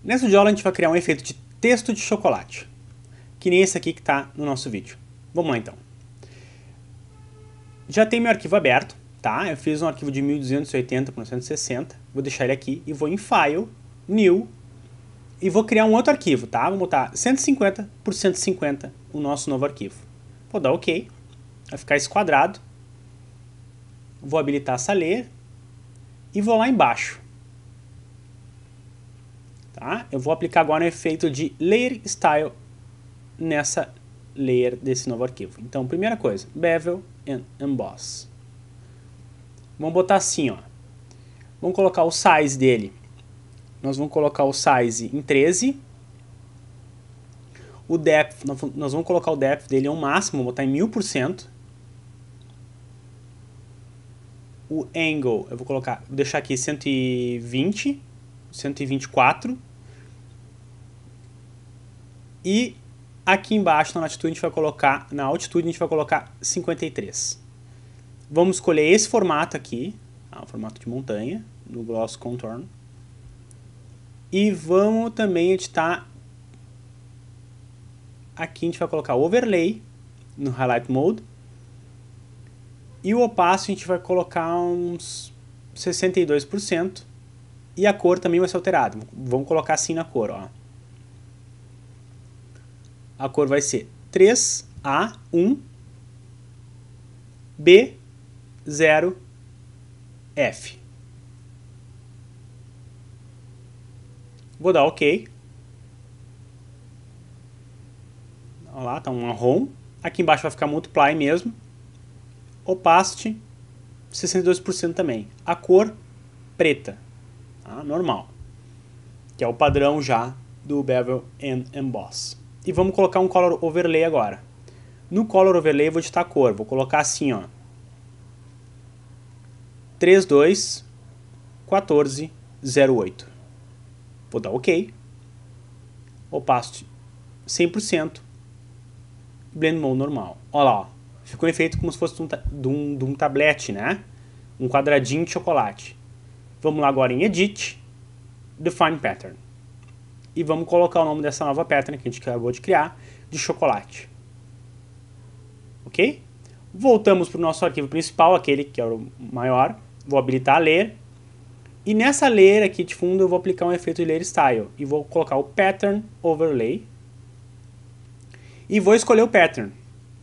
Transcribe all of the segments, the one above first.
Nessa videoaula a gente vai criar um efeito de texto de chocolate, que nem esse aqui que está no nosso vídeo. Vamos lá então. Já tem meu arquivo aberto, tá? Eu fiz um arquivo de 1280 por 960, vou deixar ele aqui e vou em File, New, e vou criar um outro arquivo, tá? Vou botar 150 por 150 o nosso novo arquivo. Vou dar OK, vai ficar esse quadrado, vou habilitar essa layer e vou lá embaixo. Tá? Eu vou aplicar agora o efeito de Layer Style nessa layer desse novo arquivo. Então, primeira coisa, Bevel and Emboss. Vamos botar assim, ó. Vamos colocar o size dele. Nós vamos colocar o size em 13. O depth, nós vamos colocar o depth dele ao máximo, vou botar em 1000%. O angle, eu vou deixar aqui 120, 124. E aqui embaixo na altitude a gente vai colocar 53. Vamos escolher esse formato aqui, o formato de montanha, no Gloss Contour. E vamos também editar. Aqui a gente vai colocar o Overlay no Highlight Mode. E o Opaco a gente vai colocar uns 62%. E a cor também vai ser alterada. Vamos colocar assim na cor, ó. A cor vai ser 3A1 B0F. Vou dar OK. Olha lá, tá um marrom. Aqui embaixo vai ficar Multiply mesmo. Opacity 62% também. A cor preta, tá? Normal. Que é o padrão já do Bevel and Emboss. E vamos colocar um Color Overlay agora. No Color Overlay eu vou editar a cor. Vou colocar assim, ó. 321408. Vou dar OK. Opacity 100%. Blend Mode normal. Olha lá, ó. Ficou um efeito como se fosse de um tablete, né? Um quadradinho de chocolate. Vamos lá agora em Edit, Define Pattern. E vamos colocar o nome dessa nova pattern que a gente acabou de criar, de chocolate. Ok? Voltamos para o nosso arquivo principal, aquele que é o maior. Vou habilitar a layer. E nessa layer aqui de fundo eu vou aplicar um efeito de Layer Style. E vou colocar o Pattern Overlay. E vou escolher o pattern.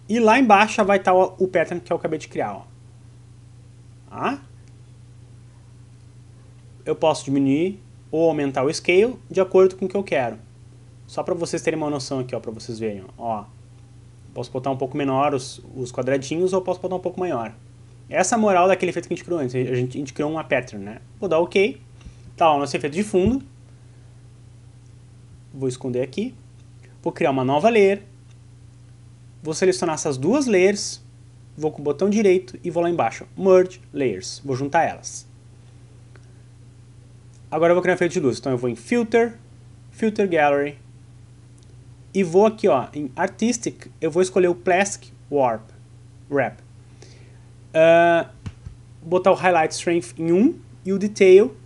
E lá embaixo vai estar o pattern que eu acabei de criar. Ó. Tá? Eu posso diminuir ou aumentar o scale de acordo com o que eu quero. Só para vocês terem uma noção aqui, ó, para vocês verem. Ó. Posso botar um pouco menor os quadradinhos ou posso botar um pouco maior. Essa é a moral daquele efeito que a gente criou antes. A gente criou uma pattern, né? Vou dar OK. Tá, ó, nosso efeito de fundo. Vou esconder aqui. Vou criar uma nova layer. Vou selecionar essas duas layers. Vou com o botão direito e vou lá embaixo. Merge Layers. Vou juntar elas. Agora eu vou criar um efeito de luz. Então eu vou em Filter, Filter Gallery. E vou aqui, ó, em Artistic, eu vou escolher o Plastic Wrap. Botar o Highlight Strength em 1 e o Detail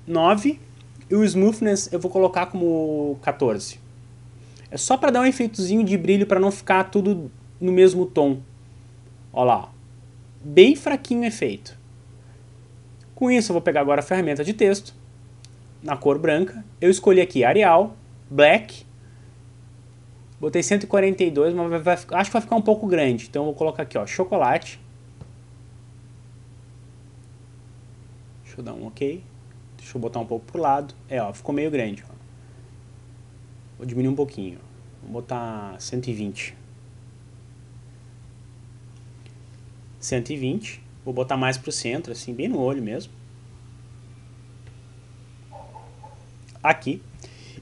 9. E o Smoothness eu vou colocar como 14. É só para dar um efeitozinho de brilho para não ficar tudo no mesmo tom. Olha lá, ó. Bem fraquinho o efeito. Com isso eu vou pegar agora a ferramenta de texto, na cor branca. Eu escolhi aqui Arial, Black. Botei 142, mas acho que vai ficar um pouco grande. Então eu vou colocar aqui, ó, chocolate. Deixa eu dar um OK. Deixa eu botar um pouco pro lado. Ó, ficou meio grande, ó. Vou diminuir um pouquinho. Vou botar 120. 120. Vou botar mais pro centro, assim, bem no olho mesmo. Aqui.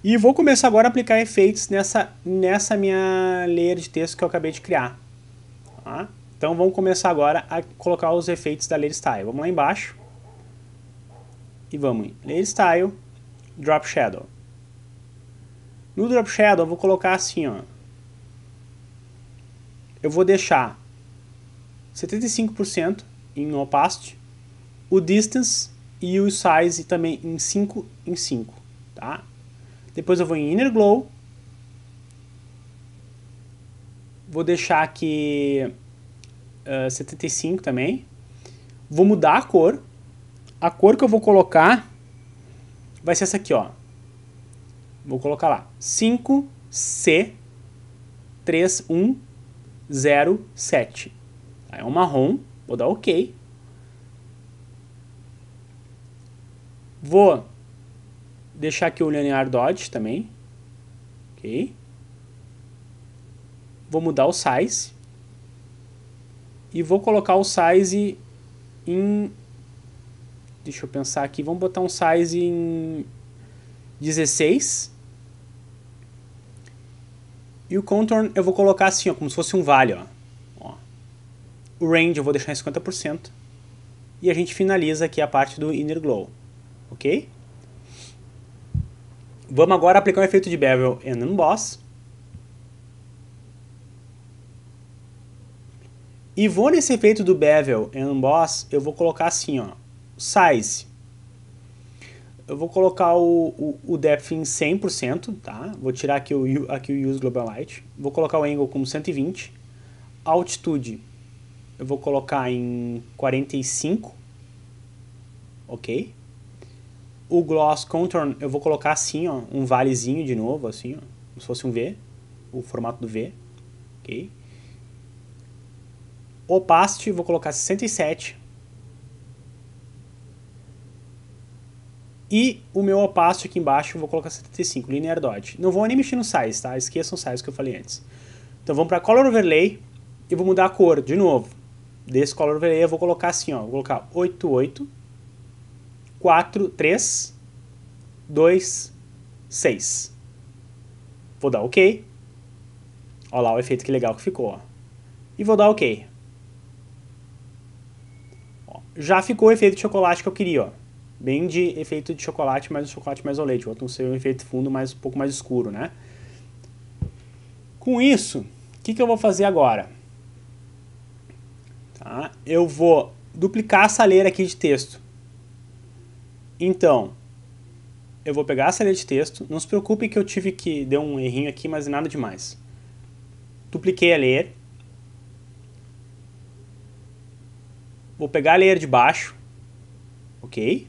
E vou começar agora a aplicar efeitos nessa minha layer de texto que eu acabei de criar. Tá? Então vamos começar agora a colocar os efeitos da Layer Style. Vamos lá embaixo. E vamos em Layer Style, Drop Shadow. No Drop Shadow eu vou colocar assim, ó. Eu vou deixar 75% em Opacity, o Distance e o Size também em 5 em 5, tá? Depois eu vou em Inner Glow. Vou deixar aqui 75 também. Vou mudar a cor. A cor que eu vou colocar vai ser essa aqui, ó. Vou colocar lá. 5C3107. É um marrom. Vou dar OK. Vou deixar aqui o Linear Dodge também. OK. Vou mudar o size. E vou colocar o size em... Deixa eu pensar aqui. Vamos botar um size em 16. E o contour eu vou colocar assim, ó, como se fosse um vale, ó. O range eu vou deixar em 50%. E a gente finaliza aqui a parte do Inner Glow. Ok? Vamos agora aplicar o efeito de Bevel and Emboss. E vou nesse efeito do Bevel and Emboss, eu vou colocar assim, ó, Size. Eu vou colocar o Depth em 100%, tá? Vou tirar aqui o Use Global Light. Vou colocar o Angle como 120. Altitude, eu vou colocar em 45. Ok? O Gloss Contour, eu vou colocar assim, ó, um valezinho de novo, assim, ó, como se fosse um V. O formato do V. Ok? Opacity, vou colocar 67. E o meu opacity aqui embaixo eu vou colocar 75, Linear Dodge. Não vou nem mexer no size, tá? Esqueçam o size que eu falei antes. Então vamos para Color Overlay e vou mudar a cor de novo. Desse Color Overlay eu vou colocar assim, ó, vou colocar 88, 4, 3, 2, 6. Vou dar OK. Olha lá o efeito que legal que ficou, ó. E vou dar OK. Já ficou o efeito de chocolate que eu queria, ó. Bem de efeito de chocolate, mas um chocolate mais ao leite. O outro não seria um efeito fundo, mas um pouco mais escuro, né? Com isso, o que eu vou fazer agora? Tá? Eu vou duplicar essa layer aqui de texto. Então, eu vou pegar essa layer de texto. Não se preocupe que eu tive que... Deu um errinho aqui, mas nada demais. Dupliquei a layer. Vou pegar a layer de baixo. Ok?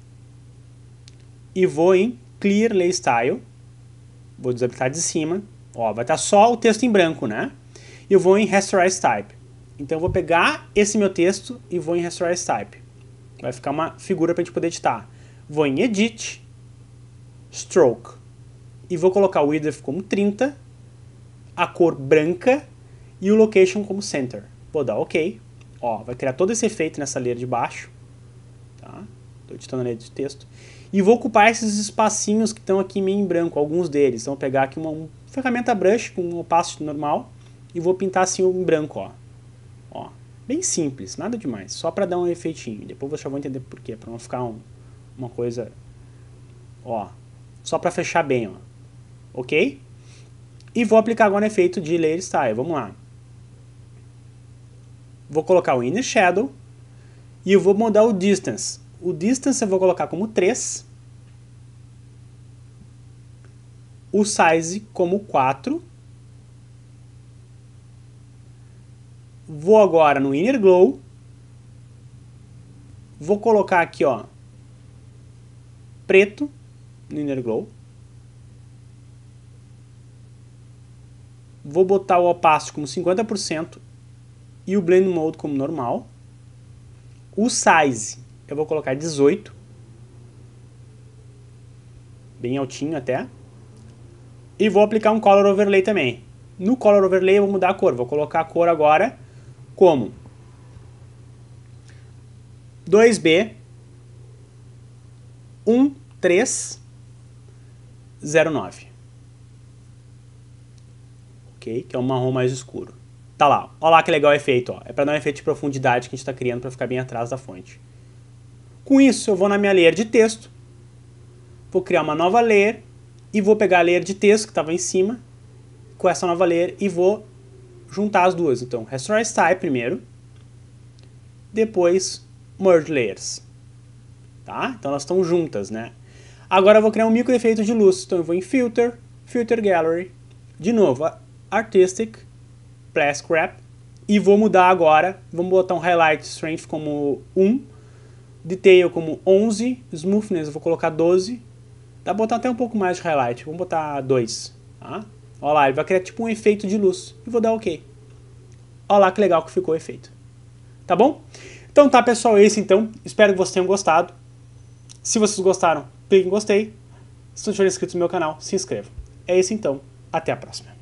E vou em Clear Layer Style. Vou desabilitar de cima. Ó, vai estar só o texto em branco, né? E eu vou em Rasterize Type. Então eu vou pegar esse meu texto e vou em Rasterize Type. Vai ficar uma figura para a gente poder editar. Vou em Edit, Stroke. E vou colocar o Width como 30, a cor branca e o Location como Center. Vou dar OK. Ó, vai criar todo esse efeito nessa layer de baixo. Tá? Estou editando a layer de texto. E vou ocupar esses espacinhos que estão aqui meio em branco, alguns deles. Então vou pegar aqui uma ferramenta brush com um opacity normal e vou pintar assim em branco, ó. Ó, bem simples, nada demais, só para dar um efeitinho. Depois vocês já vão entender por quê, para não ficar uma coisa, ó, só para fechar bem, ó. OK? E vou aplicar agora o efeito de Layer Style, vamos lá. Vou colocar o Inner Shadow e eu vou mudar o Distance. O Distance eu vou colocar como 3. O Size como 4. Vou agora no Inner Glow. Vou colocar aqui, ó, preto no Inner Glow. Vou botar o Opacity como 50% e o Blend Mode como normal. O Size eu vou colocar 18. Bem altinho até. E vou aplicar um Color Overlay também. No Color Overlay eu vou mudar a cor. Vou colocar a cor agora como 2B 1309. Ok? Que é um marrom mais escuro. Tá lá. Olha lá que legal o efeito. Ó. É para dar um efeito de profundidade que a gente está criando para ficar bem atrás da fonte. Com isso eu vou na minha layer de texto. Vou criar uma nova layer. E vou pegar a layer de texto que estava em cima com essa nova layer e vou juntar as duas. Então, Rasterize Type primeiro, depois Merge Layers. Tá? Então elas estão juntas, né? Agora eu vou criar um micro efeito de luz. Então eu vou em Filter, Filter Gallery, de novo, Artistic, Plastic Wrap, e vou mudar agora, vamos botar um Highlight Strength como 1, Detail como 11, Smoothness eu vou colocar 12, dá pra botar até um pouco mais de Highlight, vamos botar 2, tá? Olha lá, ele vai criar tipo um efeito de luz, e vou dar OK. Olha lá que legal que ficou o efeito. Tá bom? Então tá, pessoal, esse então, espero que vocês tenham gostado. Se vocês gostaram, clique em gostei. Se não tiver inscrito no meu canal, se inscreva. É isso então, até a próxima.